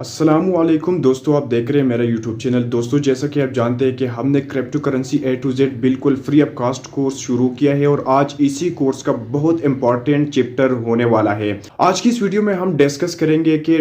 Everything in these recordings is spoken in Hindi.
अस्सलामुअलैकुम दोस्तों, आप देख रहे हैं मेरा यूट्यूब चैनल। दोस्तों, जैसा कि आप जानते हैं कि हमने crypto currency A to Z बिल्कुल फ्री ऑफ कास्ट कोर्स शुरू किया है और आज इसी कोर्स का बहुत इंपॉर्टेंट चैप्टर होने वाला है। आज की इस वीडियो में हम डिस्कस करेंगे कि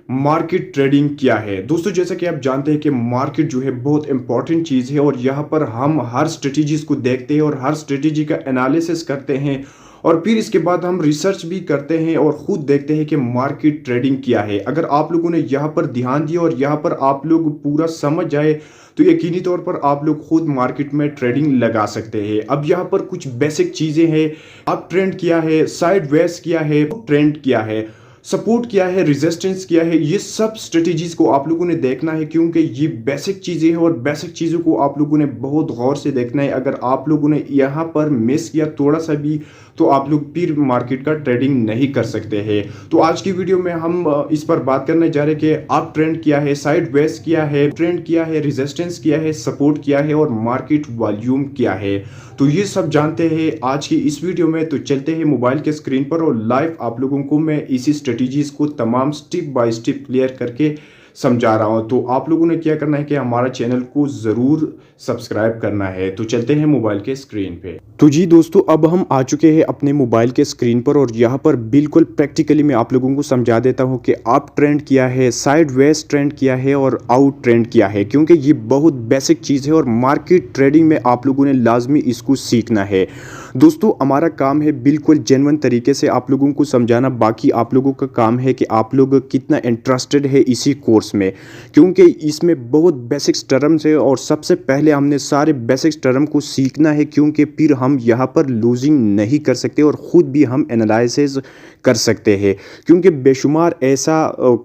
मार्केट ट्रेडिंग क्या है। दोस्तों, जैसा कि आप जानते हैं कि मार्केट जो है बहुत इंपॉर्टेंट चीज़ है और यहाँ पर हम हर स्ट्रेटजीज को देखते हैं और हर स्ट्रेटजी का एनालिसिस करते हैं और फिर इसके बाद हम रिसर्च भी करते हैं और खुद देखते हैं कि मार्केट ट्रेडिंग क्या है। अगर आप लोगों ने यहाँ पर ध्यान दिया और यहाँ पर आप लोग पूरा समझ जाए तो यकीनी तौर पर आप लोग खुद मार्केट में ट्रेडिंग लगा सकते हैं। अब यहाँ पर कुछ बेसिक चीज़ें हैं। अप ट्रेंड क्या है, साइड वेज क्या है, ट्रेंड क्या है, सपोर्ट क्या है, रेजिस्टेंस क्या है, ये सब स्ट्रेटजीज को आप लोगों ने देखना है क्योंकि ये बेसिक चीज़ें हैं और बेसिक चीज़ों को आप लोगों ने बहुत गौर से देखना है। अगर आप लोगों ने यहाँ पर मिस किया थोड़ा सा भी तो आप लोग फिर मार्केट का ट्रेडिंग नहीं कर सकते हैं। तो आज की वीडियो में हम इस पर बात करने जा रहे हैं कि अप ट्रेंड क्या है, साइड वेज क्या है, ट्रेंड क्या है, रेजिस्टेंस क्या है, सपोर्ट क्या है और मार्केट वॉल्यूम क्या है। तो ये सब जानते हैं आज की इस वीडियो में। तो चलते हैं मोबाइल के स्क्रीन पर और लाइव आप लोगों को मैं इसी स्ट्रेटजीज को तमाम स्टेप बाय स्टेप क्लियर करके समझा रहा हूं। तो आप लोगों ने क्या करना है कि हमारा चैनल को जरूर सब्सक्राइब करना है। तो चलते हैं मोबाइल के स्क्रीन पे। तो जी दोस्तों, अब हम आ चुके हैं अपने मोबाइल के स्क्रीन पर और यहाँ पर बिल्कुल प्रैक्टिकली मैं आप लोगों को समझा देता हूँ कि अप ट्रेंड क्या है, साइड वेज ट्रेंड क्या है और आउट ट्रेंड क्या है, क्योंकि ये बहुत बेसिक चीज़ है और मार्केट ट्रेडिंग में आप लोगों ने लाजमी इसको सीखना है। दोस्तों, हमारा काम है बिल्कुल जेन्युइन तरीके से आप लोगों को समझाना। बाकी आप लोगों का काम है कि आप लोग कितना इंटरेस्टेड है इसी कोर्स में, क्योंकि इसमें बहुत बेसिक्स टर्म्स है और सबसे पहले हमने सारे बेसिक्स टर्म को सीखना है, क्योंकि फिर हम यहाँ पर लूजिंग नहीं कर सकते और ख़ुद भी हम एनालिसिस कर सकते हैं। क्योंकि बेशुमार ऐसा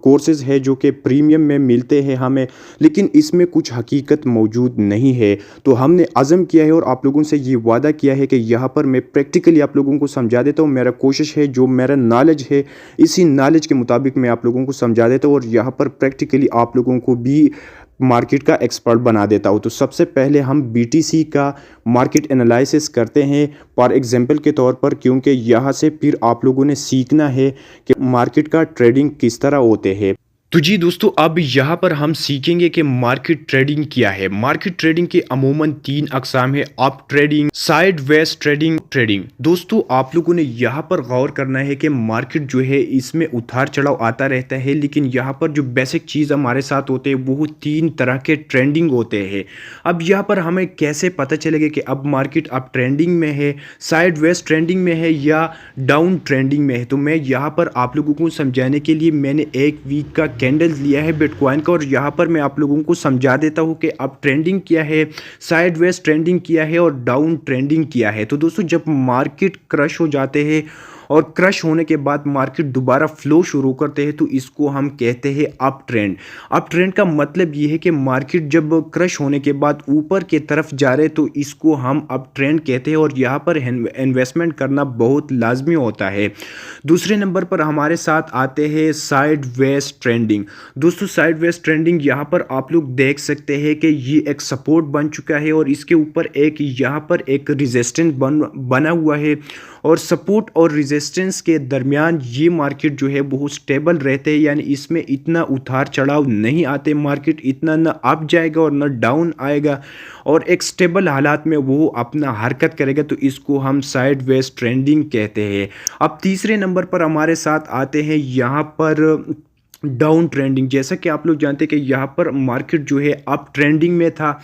कोर्सेज है जो कि प्रीमियम में मिलते हैं हमें, लेकिन इसमें कुछ हकीकत मौजूद नहीं है। तो हमने अज़म किया है और आप लोगों से ये वादा किया है कि यहाँ पर मैं प्रैक्टिकली आप लोगों को समझा देता हूँ। मेरा कोशिश है जो मेरा नॉलेज है इसी नॉलेज के मुताबिक मैं आप लोगों को समझा देता हूँ और यहाँ पर प्रैक्टिकली आप लोगों को भी मार्केट का एक्सपर्ट बना देता हूँ। तो सबसे पहले हम बीटीसी का मार्केट एनालिसिस करते हैं फॉर एग्जांपल के तौर पर, क्योंकि यहाँ से फिर आप लोगों ने सीखना है कि मार्केट का ट्रेडिंग किस तरह होते हैं। तो जी दोस्तों, अब यहाँ पर हम सीखेंगे कि मार्केट ट्रेडिंग क्या है। मार्केट ट्रेडिंग के अमूमन तीन अकसाम है: up trading, sideways trading. दोस्तों, आप लोगों ने यहाँ पर गौर करना है कि मार्केट जो है इसमें उतार चढ़ाव आता रहता है, लेकिन यहाँ पर जो बेसिक चीज़ हमारे साथ होते हैं वो तीन तरह के ट्रेंडिंग होते हैं। अब यहाँ पर हमें कैसे पता चलेगा कि अब मार्केट अप ट्रेंडिंग में है, साइड वेज ट्रेंडिंग में है या डाउन ट्रेंडिंग में है। तो मैं यहाँ पर आप लोगों को समझाने के लिए मैंने एक वीक का कैंडल्स लिया है बिटकॉइन का और यहाँ पर मैं आप लोगों को समझा देता हूँ कि अब ट्रेंडिंग क्या है, साइड वेज ट्रेंडिंग क्या है और डाउन ट्रेंडिंग क्या है। तो दोस्तों, जब मार्केट क्रश हो जाते हैं और क्रश होने के बाद मार्केट दोबारा फ्लो शुरू करते हैं तो इसको हम कहते हैं अप ट्रेंड। अप ट्रेंड का मतलब ये है कि मार्केट जब क्रश होने के बाद ऊपर की तरफ जा रहे तो इसको हम अप ट्रेंड कहते हैं और यहाँ पर इन्वेस्टमेंट करना बहुत लाजमी होता है। दूसरे नंबर पर हमारे साथ आते हैं साइड वेज ट्रेंडिंग। दोस्तों, साइड वेज ट्रेंडिंग यहाँ पर आप लोग देख सकते हैं कि ये एक सपोर्ट बन चुका है और इसके ऊपर एक यहाँ पर एक रेजिस्टेंस बना हुआ है और सपोर्ट और रेजिस्टेंस के दरमियान ये मार्केट जो है बहुत स्टेबल रहते हैं, यानी इसमें इतना उतार चढ़ाव नहीं आते। मार्केट इतना ना अप जाएगा और ना डाउन आएगा और एक स्टेबल हालात में वो अपना हरकत करेगा, तो इसको हम साइड वेज ट्रेंडिंग कहते हैं। अब तीसरे नंबर पर हमारे साथ आते हैं यहाँ पर डाउन ट्रेंडिंग। जैसा कि आप लोग जानते हैं कि यहाँ पर मार्केट जो है अप ट्रेंडिंग में था,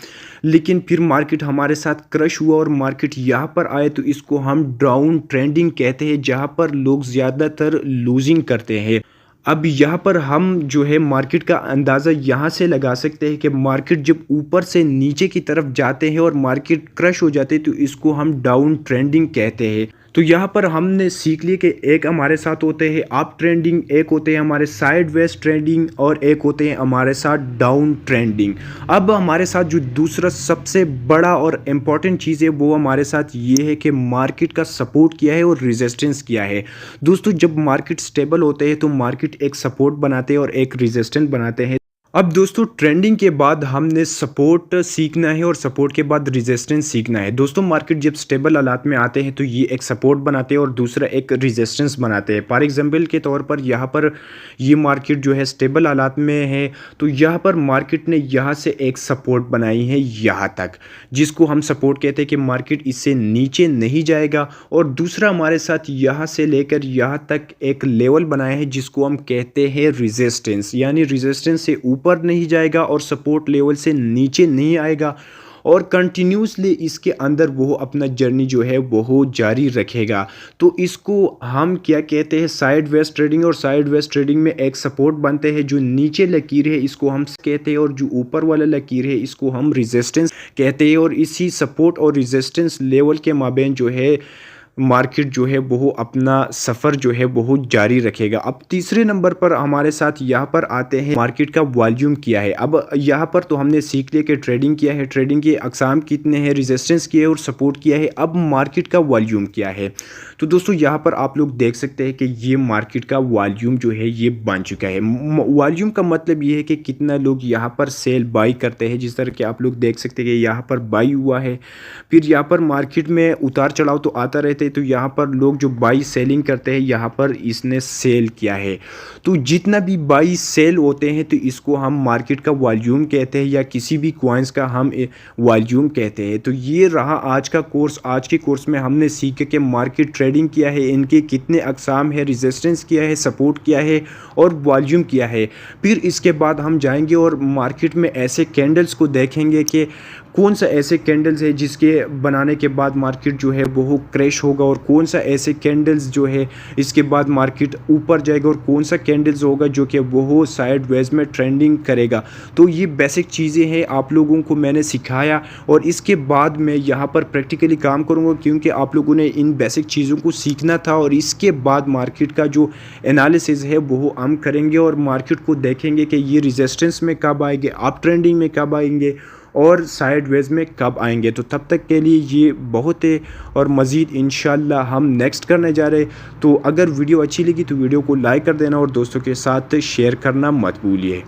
लेकिन फिर मार्केट हमारे साथ क्रश हुआ और मार्केट यहाँ पर आए तो इसको हम डाउन ट्रेंडिंग कहते हैं, जहाँ पर लोग ज़्यादातर लूजिंग करते हैं। अब यहाँ पर हम जो है मार्केट का अंदाज़ा यहाँ से लगा सकते हैं कि मार्केट जब ऊपर से नीचे की तरफ जाते हैं और मार्केट क्रश हो जाते हैं तो इसको हम डाउन ट्रेंडिंग कहते हैं। तो यहाँ पर हमने सीख लिया कि एक हमारे साथ होते हैं अप ट्रेंडिंग, एक होते हैं हमारे साइड वेज ट्रेंडिंग और एक होते हैं हमारे साथ डाउन ट्रेंडिंग। अब हमारे साथ जो दूसरा सबसे बड़ा और इम्पॉर्टेंट चीज़ है वो हमारे साथ ये है कि मार्केट का सपोर्ट क्या है और रेजिस्टेंस क्या है। दोस्तों, जब मार्केट स्टेबल होते हैं तो मार्केट एक सपोर्ट बनाते हैं और एक रेजिस्टेंस बनाते हैं। अब दोस्तों ट्रेंडिंग के बाद हमने सपोर्ट सीखना है और सपोर्ट के बाद रेजिस्टेंस सीखना है। दोस्तों मार्केट जब स्टेबल हालात में आते हैं तो ये एक सपोर्ट बनाते हैं और दूसरा एक रेजिस्टेंस बनाते हैं। फॉर एग्जांपल के तौर पर यहाँ पर ये मार्केट जो है स्टेबल हालात में है, तो यहाँ पर मार्केट ने यहाँ से एक सपोर्ट बनाई है यहाँ तक, जिसको हम सपोर्ट कहते हैं कि मार्केट इससे नीचे नहीं जाएगा। और दूसरा हमारे साथ यहाँ से लेकर यहाँ तक एक लेवल बनाया है जिसको हम कहते हैं रेजिस्टेंस, यानी रेजिस्टेंस से ऊपर नहीं जाएगा और सपोर्ट लेवल से नीचे नहीं आएगा और कंटिन्यूसली इसके अंदर वो अपना जर्नी जो है वो जारी रखेगा। तो इसको हम क्या कहते हैं, साइड वेज ट्रेडिंग। और साइड वेज ट्रेडिंग में एक सपोर्ट बनते हैं, जो नीचे लकीर है इसको हम कहते हैं और जो ऊपर वाला लकीर है इसको हम रेजिस्टेंस कहते हैं। और इसी सपोर्ट और रेजिस्टेंस लेवल के माबेन जो है मार्केट जो है वो अपना सफ़र जो है वो जारी रखेगा। अब तीसरे नंबर पर हमारे साथ यहाँ पर आते हैं मार्केट का वॉल्यूम क्या है। अब यहाँ पर तो हमने सीख लिया कि ट्रेडिंग क्या है, ट्रेडिंग के अकसाम कितने हैं, रेजिस्टेंस क्या है और सपोर्ट क्या है। अब मार्केट का वॉल्यूम क्या है, तो दोस्तों यहाँ पर आप लोग देख सकते हैं कि ये मार्केट का वॉल्यूम जो है ये बन चुका है। वॉल्यूम का मतलब ये है कि कितना लोग यहाँ पर सेल बाई करते हैं। जिस तरह के आप लोग देख सकते हैं कि यहाँ पर बाई हुआ है, फिर यहाँ पर मार्केट में उतार चढ़ाव तो आता रहता है, तो यहाँ पर लोग जो बाई सेलिंग करते हैं यहाँ पर इसने सेल किया है। तो जितना भी बाई सेल होते हैं तो इसको हम मार्केट का वॉल्यूम कहते हैं या किसी भी कॉइन्स का हम वॉल्यूम कहते हैं। तो ये रहा आज का कोर्स। आज के कोर्स में हमने सीखा कि मार्केट ट्रेडिंग किया है, इनके कितने अकसाम है, रेजिस्टेंस किया है, सपोर्ट किया है और वॉल्यूम किया है। फिर इसके बाद हम जाएंगे और मार्केट में ऐसे कैंडल्स को देखेंगे कि कौन सा ऐसे कैंडल्स है जिसके बनाने के बाद मार्केट जो है वो क्रैश होगा और कौन सा ऐसे कैंडल्स जो है इसके बाद मार्केट ऊपर जाएगा और कौन सा कैंडल्स होगा जो कि वो साइड वेज में ट्रेंडिंग करेगा। तो ये बेसिक चीज़ें हैं आप लोगों को मैंने सिखाया और इसके बाद मैं यहाँ पर प्रैक्टिकली काम करूँगा, क्योंकि आप लोगों ने इन बेसिक चीज़ों को सीखना था। और इसके बाद मार्केट का जो एनालिसिस है वो हम करेंगे और मार्केट को देखेंगे कि ये रेजिस्टेंस में कब आएंगे, अप ट्रेंडिंग में कब आएंगे और साइडवेज में कब आएंगे। तो तब तक के लिए ये बहुत है और मज़ीद इंशाल्लाह हम नेक्स्ट करने जा रहे। तो अगर वीडियो अच्छी लगी तो वीडियो को लाइक कर देना और दोस्तों के साथ शेयर करना मत भूलिए।